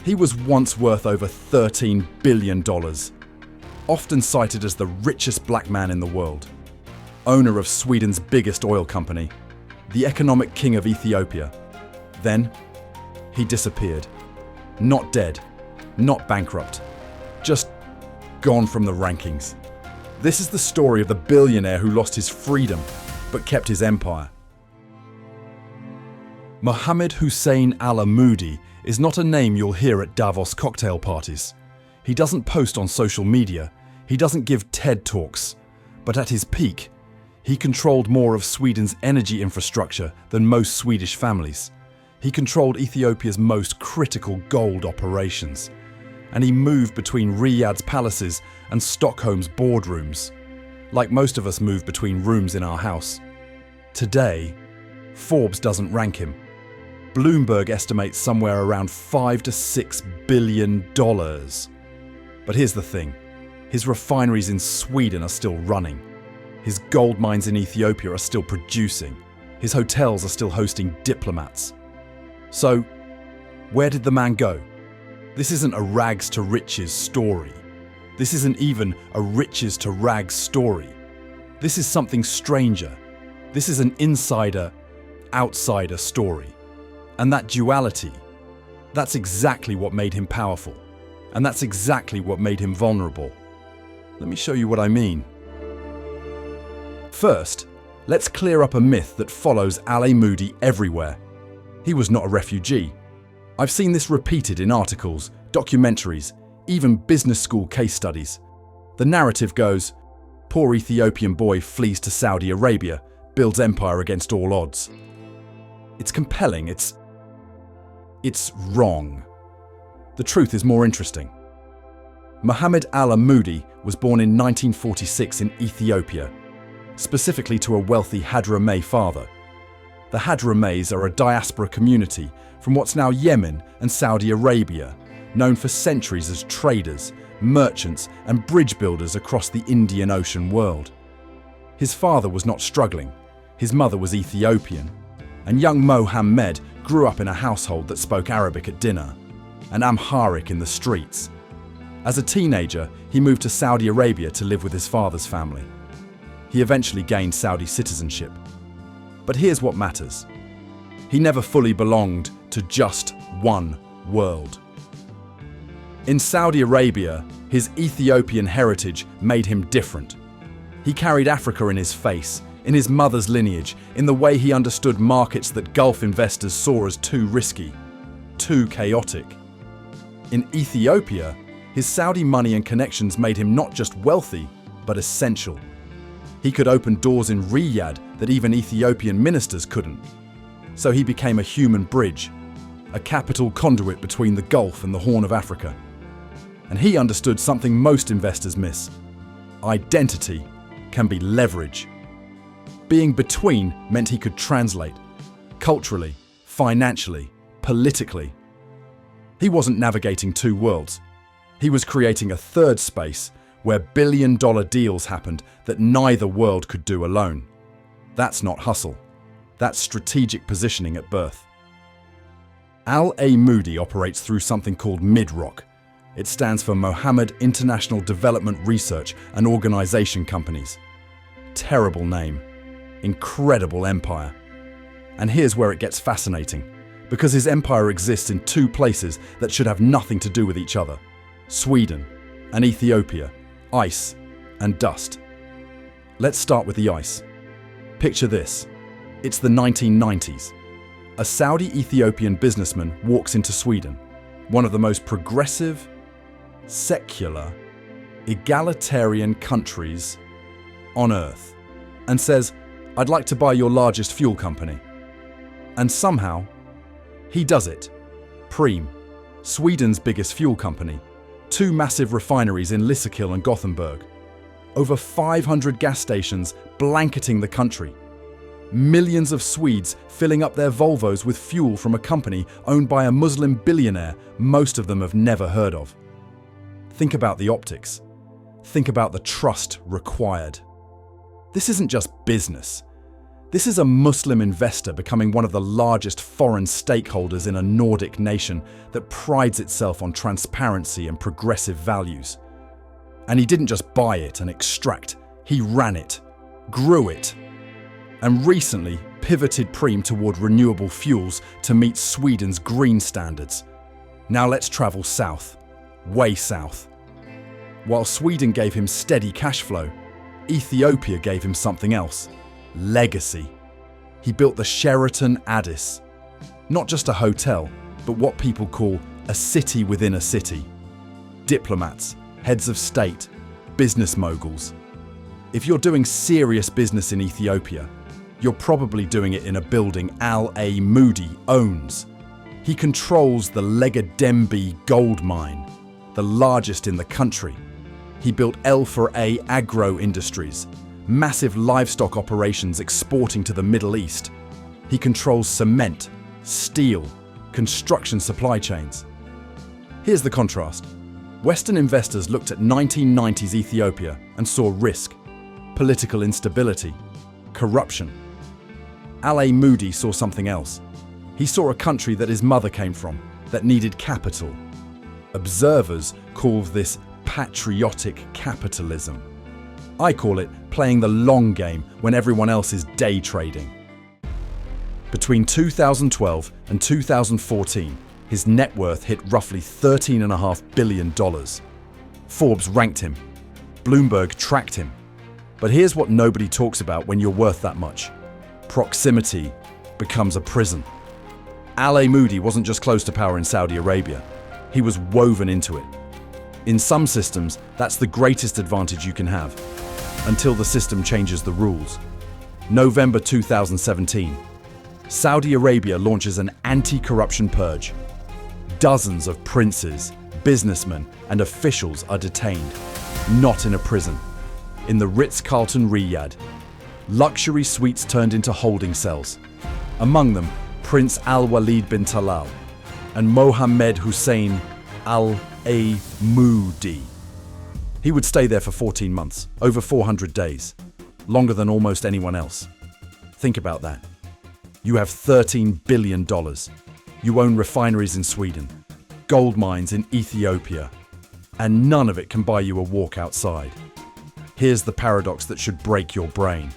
He was once worth over $13 billion, often cited as the richest black man in the world, owner of Sweden's biggest oil company, the economic king of Ethiopia. Then, he disappeared. Not dead, not bankrupt, just gone from the rankings. This is the story of the billionaire who lost his freedom but kept his empire. Mohammed Al-Amoudi is not a name you'll hear at Davos cocktail parties. He doesn't post on social media, he doesn't give TED Talks, but at his peak, he controlled more of Sweden's energy infrastructure than most Swedish families. He controlled Ethiopia's most critical gold operations, and he moved between Riyadh's palaces and Stockholm's boardrooms, like most of us move between rooms in our house. Today, Forbes doesn't rank him. Bloomberg estimates somewhere around $5 to $6 billion. But here's the thing, his refineries in Sweden are still running. His gold mines in Ethiopia are still producing. His hotels are still hosting diplomats. So, where did the man go? This isn't a rags to riches story. This isn't even a riches to rags story. This is something stranger. This is an insider-outsider story. And that duality, that's exactly what made him powerful. And that's exactly what made him vulnerable. Let me show you what I mean. First, let's clear up a myth that follows Al-Amoudi everywhere. He was not a refugee. I've seen this repeated in articles, documentaries, even business school case studies. The narrative goes, poor Ethiopian boy flees to Saudi Arabia, builds empire against all odds. It's compelling, it's wrong. The truth is more interesting. Mohammed Al-Amoudi was born in 1946 in Ethiopia, specifically to a wealthy Hadramay father. The Hadramays are a diaspora community from what's now Yemen and Saudi Arabia, known for centuries as traders, merchants and bridge builders across the Indian Ocean world. His father was not struggling, his mother was Ethiopian, and young Mohammed grew up in a household that spoke Arabic at dinner and Amharic in the streets. As a teenager, he moved to Saudi Arabia to live with his father's family. He eventually gained Saudi citizenship. But here's what matters. He never fully belonged to just one world. In Saudi Arabia, his Ethiopian heritage made him different. He carried Africa in his face, in his mother's lineage, in the way he understood markets that Gulf investors saw as too risky, too chaotic. In Ethiopia, his Saudi money and connections made him not just wealthy, but essential. He could open doors in Riyadh that even Ethiopian ministers couldn't. So he became a human bridge, a capital conduit between the Gulf and the Horn of Africa. And he understood something most investors miss. Identity can be leverage. Being between meant he could translate, culturally, financially, politically. He wasn't navigating two worlds. He was creating a third space where billion-dollar deals happened that neither world could do alone. That's not hustle. That's strategic positioning at birth. Al-Amoudi operates through something called MIDROC. It stands for Mohammed International Development Research and Organization Companies. Terrible name. Incredible empire. And here's where it gets fascinating, because his empire exists in two places that should have nothing to do with each other. Sweden and Ethiopia, ice and dust. Let's start with the ice. Picture this. It's the 1990s. A Saudi-Ethiopian businessman walks into Sweden, one of the most progressive, secular, egalitarian countries on earth, and says, "I'd like to buy your largest fuel company." And somehow, he does it. Preem, Sweden's biggest fuel company, 2 massive refineries in Lysekil and Gothenburg, over 500 gas stations blanketing the country, millions of Swedes filling up their Volvos with fuel from a company owned by a Muslim billionaire most of them have never heard of. Think about the optics. Think about the trust required. This isn't just business. This is a Muslim investor becoming one of the largest foreign stakeholders in a Nordic nation that prides itself on transparency and progressive values. And he didn't just buy it and extract, he ran it, grew it, and recently pivoted Preem toward renewable fuels to meet Sweden's green standards. Now let's travel south, way south. While Sweden gave him steady cash flow, Ethiopia gave him something else: legacy. He built the Sheraton Addis. Not just a hotel, but what people call a city within a city. Diplomats, heads of state, business moguls. If you're doing serious business in Ethiopia, you're probably doing it in a building Al-Amoudi owns. He controls the Legadembe gold mine, the largest in the country. He built L4A Agro Industries, massive livestock operations exporting to the Middle East. He controls cement, steel, construction supply chains. Here's the contrast. Western investors looked at 1990s Ethiopia and saw risk, political instability, corruption. Al-Amoudi saw something else. He saw a country that his mother came from, that needed capital. Observers call this patriotic capitalism. I call it playing the long game when everyone else is day trading. Between 2012 and 2014, his net worth hit roughly $13.5 billion. Forbes ranked him. Bloomberg tracked him. But here's what nobody talks about when you're worth that much. Proximity becomes a prison. Al-Amoudi wasn't just close to power in Saudi Arabia. He was woven into it. In some systems, that's the greatest advantage you can have, until the system changes the rules. November 2017. Saudi Arabia launches an anti-corruption purge. Dozens of princes, businessmen, and officials are detained, not in a prison, in the Ritz-Carlton Riyadh. Luxury suites turned into holding cells. Among them, Prince Al-Walid bin Talal and Mohammed Hussein Al-Amoudi. He would stay there for 14 months, over 400 days, longer than almost anyone else. Think about that. You have $13 billion. You own refineries in Sweden, gold mines in Ethiopia, and none of it can buy you a walk outside. Here's the paradox that should break your brain.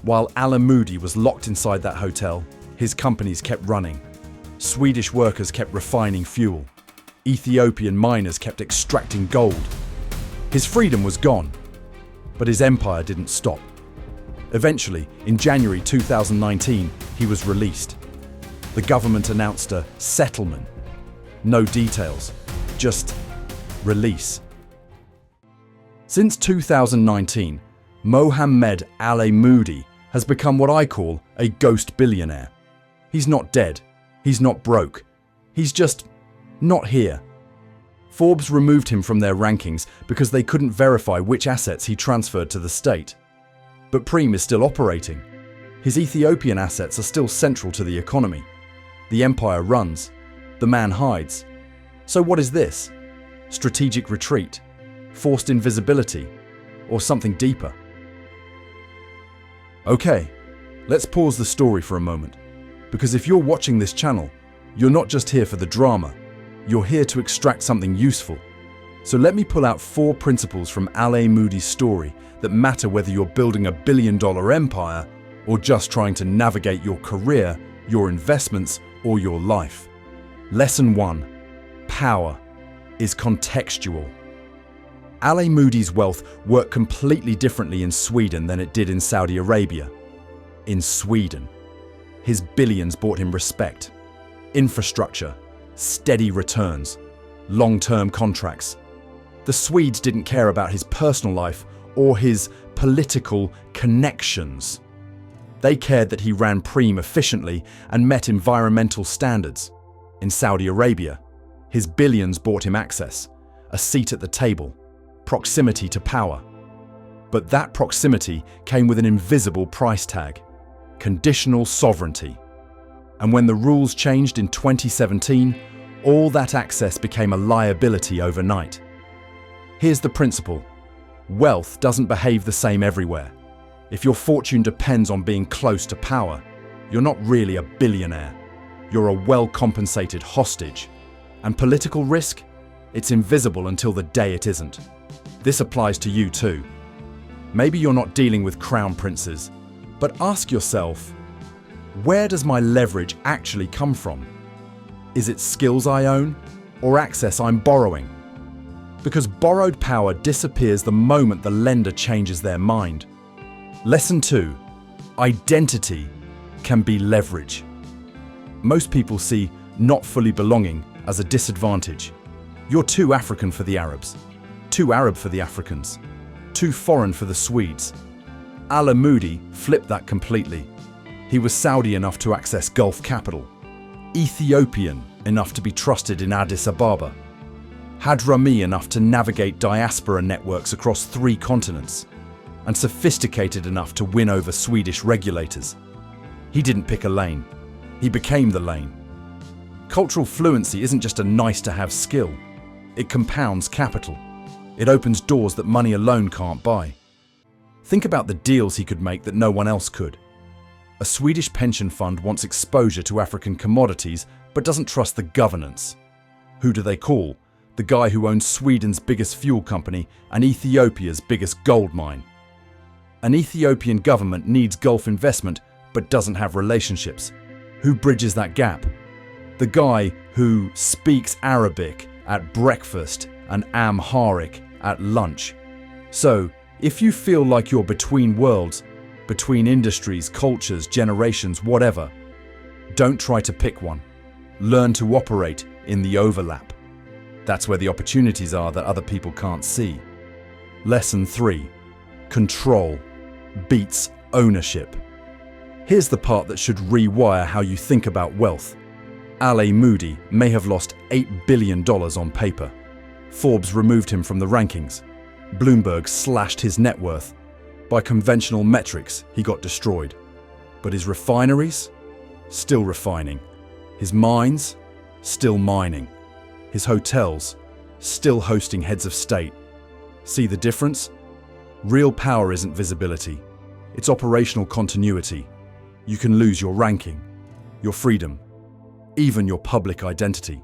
While Al-Amoudi was locked inside that hotel, his companies kept running. Swedish workers kept refining fuel. Ethiopian miners kept extracting gold. His freedom was gone, but his empire didn't stop. Eventually, in January 2019, he was released. The government announced a settlement. No details, just release. Since 2019, Mohammed Al-Amoudi has become what I call a ghost billionaire. He's not dead. He's not broke. He's just not here. Forbes removed him from their rankings because they couldn't verify which assets he transferred to the state. But Preem is still operating. His Ethiopian assets are still central to the economy. The empire runs. The man hides. So what is this? Strategic retreat? Forced invisibility? Or something deeper? Okay, let's pause the story for a moment. Because if you're watching this channel, you're not just here for the drama. You're here to extract something useful. So let me pull out 4 principles from Al-Amoudi's story that matter whether you're building a billion-dollar empire or just trying to navigate your career, your investments, or your life. Lesson 1. Power is contextual. Al-Amoudi's wealth worked completely differently in Sweden than it did in Saudi Arabia. In Sweden, his billions bought him respect, infrastructure, steady returns, long-term contracts. The Swedes didn't care about his personal life or his political connections. They cared that he ran Preem efficiently and met environmental standards. In Saudi Arabia, his billions bought him access, a seat at the table, proximity to power. But that proximity came with an invisible price tag: conditional sovereignty. And when the rules changed in 2017, all that access became a liability overnight. Here's the principle: wealth doesn't behave the same everywhere. If your fortune depends on being close to power, you're not really a billionaire. You're a well-compensated hostage. And political risk? It's invisible until the day it isn't. This applies to you too. Maybe you're not dealing with crown princes, but ask yourself, where does my leverage actually come from? Is it skills I own or access I'm borrowing? Because borrowed power disappears the moment the lender changes their mind. Lesson 2. Identity can be leverage. Most people see not fully belonging as a disadvantage. You're too African for the Arabs, too Arab for the Africans, too foreign for the Swedes. Al-Amoudi flipped that completely. He was Saudi enough to access Gulf capital, Ethiopian enough to be trusted in Addis Ababa, Hadrami enough to navigate diaspora networks across 3 continents, and sophisticated enough to win over Swedish regulators. He didn't pick a lane, he became the lane. Cultural fluency isn't just a nice-to-have skill, it compounds capital. It opens doors that money alone can't buy. Think about the deals he could make that no one else could. A Swedish pension fund wants exposure to African commodities but doesn't trust the governance. Who do they call? The guy who owns Sweden's biggest fuel company and Ethiopia's biggest gold mine. An Ethiopian government needs Gulf investment but doesn't have relationships. Who bridges that gap? The guy who speaks Arabic at breakfast and Amharic at lunch. So, if you feel like you're between worlds, between industries, cultures, generations, whatever, don't try to pick one. Learn to operate in the overlap. That's where the opportunities are that other people can't see. Lesson 3. Control beats ownership. Here's the part that should rewire how you think about wealth. Al-Amoudi may have lost $8 billion on paper. Forbes removed him from the rankings. Bloomberg slashed his net worth. By conventional metrics, he got destroyed. But his refineries? Still refining. His mines? Still mining. His hotels? Still hosting heads of state. See the difference? Real power isn't visibility. It's operational continuity. You can lose your ranking, your freedom, even your public identity.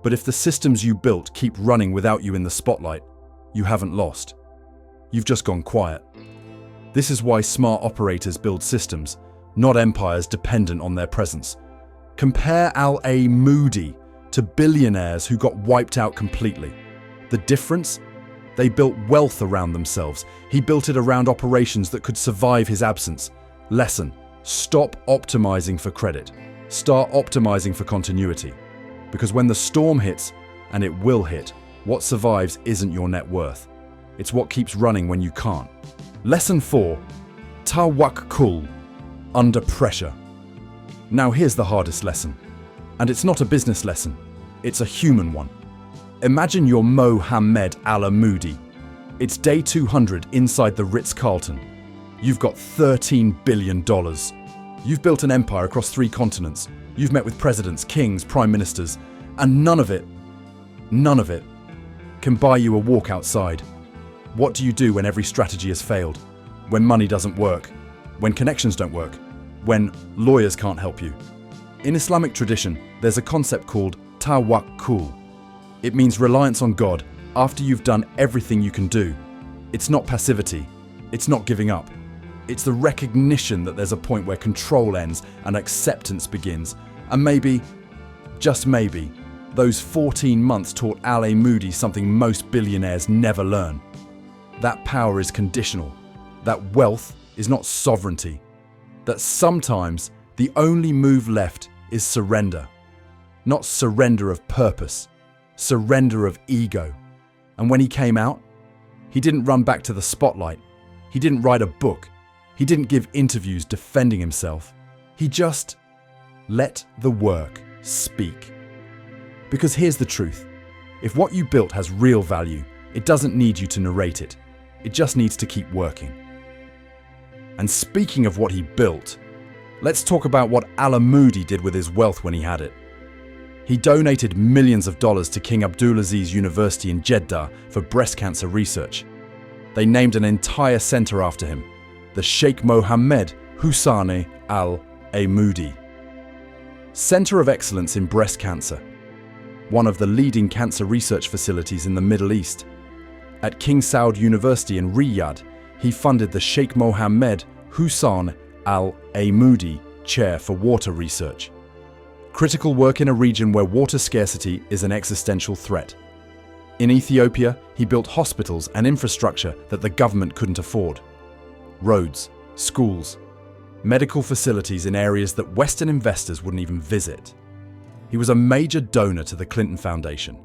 But if the systems you built keep running without you in the spotlight, you haven't lost. You've just gone quiet. This is why smart operators build systems, not empires dependent on their presence. Compare Al-Amoudi to billionaires who got wiped out completely. The difference? They built wealth around themselves. He built it around operations that could survive his absence. Lesson: stop optimizing for credit. Start optimizing for continuity. Because when the storm hits, and it will hit, what survives isn't your net worth. It's what keeps running when you can't. Lesson 4. Tawakkul. Under pressure. Now here's the hardest lesson. And it's not a business lesson. It's a human one. Imagine you're Mohammed Al-Amoudi. It's day 200 inside the Ritz-Carlton. You've got $13 billion. You've built an empire across 3 continents. You've met with presidents, kings, prime ministers, and none of it can buy you a walk outside. What do you do when every strategy has failed? When money doesn't work? When connections don't work? When lawyers can't help you? In Islamic tradition, there's a concept called Tawakkul. It means reliance on God after you've done everything you can do. It's not passivity. It's not giving up. It's the recognition that there's a point where control ends and acceptance begins. And maybe, just maybe, those 14 months taught Al-Amoudi something most billionaires never learn. That power is conditional. That wealth is not sovereignty. That sometimes the only move left is surrender. Not surrender of purpose, surrender of ego. And when he came out, he didn't run back to the spotlight. He didn't write a book. He didn't give interviews defending himself. He just let the work speak. Because here's the truth. If what you built has real value, it doesn't need you to narrate it. It just needs to keep working. And speaking of what he built, let's talk about what Al-Amoudi did with his wealth when he had it. He donated millions of dollars to King Abdulaziz University in Jeddah for breast cancer research. They named an entire center after him. the Sheikh Mohammed Al-Amoudi. Center of Excellence in Breast Cancer, one of the leading cancer research facilities in the Middle East. At King Saud University in Riyadh, he funded the Sheikh Mohammed Al-Amoudi Chair for Water Research. Critical work in a region where water scarcity is an existential threat. In Ethiopia, he built hospitals and infrastructure that the government couldn't afford. Roads, schools, medical facilities in areas that Western investors wouldn't even visit. He was a major donor to the Clinton Foundation.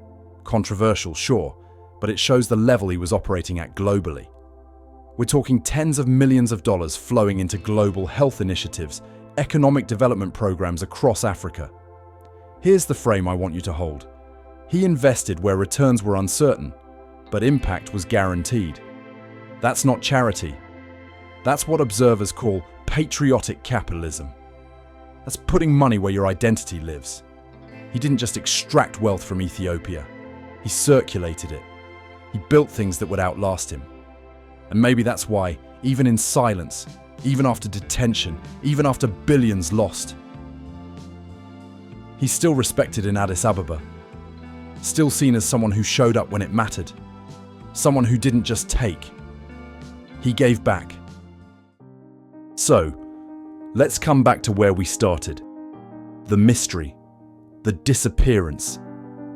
Controversial, sure, but it shows the level he was operating at globally. We're talking tens of millions of dollars flowing into global health initiatives, economic development programs across Africa. Here's the frame I want you to hold. He invested where returns were uncertain, but impact was guaranteed. That's not charity. That's what observers call patriotic capitalism. That's putting money where your identity lives. He didn't just extract wealth from Ethiopia. He circulated it. He built things that would outlast him. And maybe that's why, even in silence, even after detention, even after billions lost, he's still respected in Addis Ababa. Still seen as someone who showed up when it mattered. Someone who didn't just take. He gave back. So, let's come back to where we started. The mystery. The disappearance.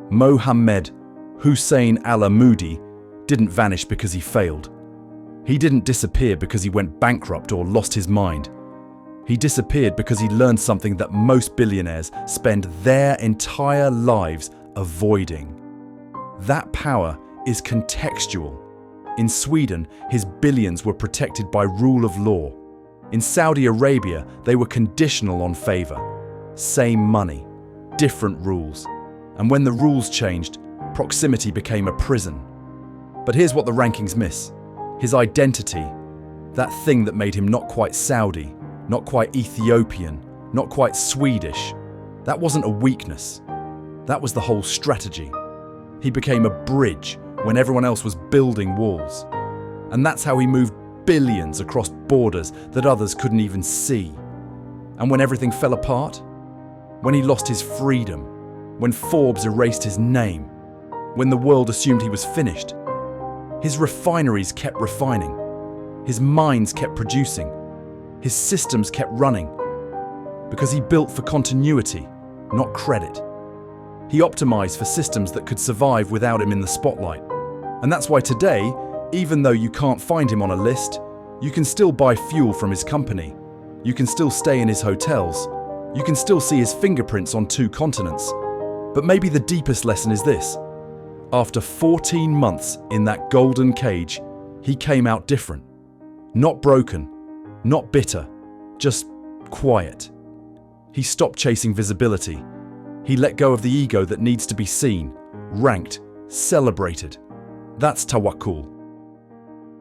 Mohammed Al-Amoudi didn't vanish because he failed. He didn't disappear because he went bankrupt or lost his mind. He disappeared because he learned something that most billionaires spend their entire lives avoiding. That power is contextual. In Sweden, his billions were protected by rule of law. In Saudi Arabia, they were conditional on favor. Same money, different rules. And when the rules changed, proximity became a prison. But here's what the rankings miss. His identity, that thing that made him not quite Saudi, not quite Ethiopian, not quite Swedish, that wasn't a weakness. That was the whole strategy. He became a bridge when everyone else was building walls. And that's how he moved billions across borders that others couldn't even see. And when everything fell apart, when he lost his freedom, when Forbes erased his name, when the world assumed he was finished, his refineries kept refining, his mines kept producing, his systems kept running, because he built for continuity, not credit. He optimized for systems that could survive without him in the spotlight. And that's why today, even though you can't find him on a list, you can still buy fuel from his company. You can still stay in his hotels. You can still see his fingerprints on 2 continents. But maybe the deepest lesson is this. After 14 months in that golden cage, he came out different. Not broken, not bitter, just quiet. He stopped chasing visibility. He let go of the ego that needs to be seen, ranked, celebrated. That's Tawakkul.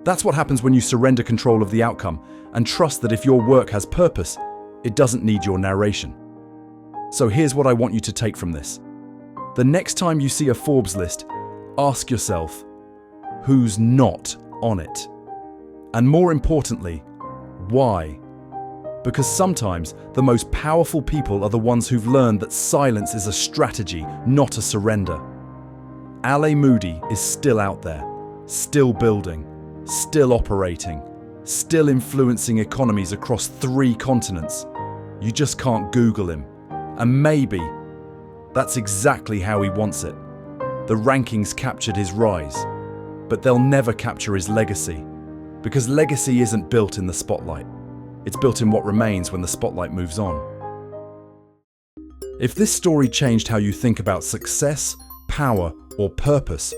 That's what happens when you surrender control of the outcome and trust that if your work has purpose, it doesn't need your narration. So here's what I want you to take from this. The next time you see a Forbes list, ask yourself, who's not on it? And more importantly, why? Because sometimes the most powerful people are the ones who've learned that silence is a strategy, not a surrender. Al-Amoudi is still out there, still building, still operating, still influencing economies across 3 continents. You just can't Google him. And maybe that's exactly how he wants it. The rankings captured his rise, but they'll never capture his legacy, because legacy isn't built in the spotlight. It's built in what remains when the spotlight moves on. If this story changed how you think about success, power, or purpose,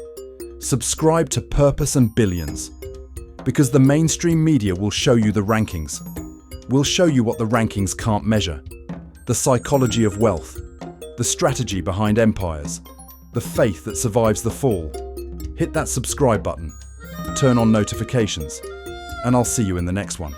subscribe to Purpose and Billions, because the mainstream media will show you the rankings. We'll show you what the rankings can't measure. The psychology of wealth, the strategy behind empires, the faith that survives the fall. Hit that subscribe button, turn on notifications, and I'll see you in the next one.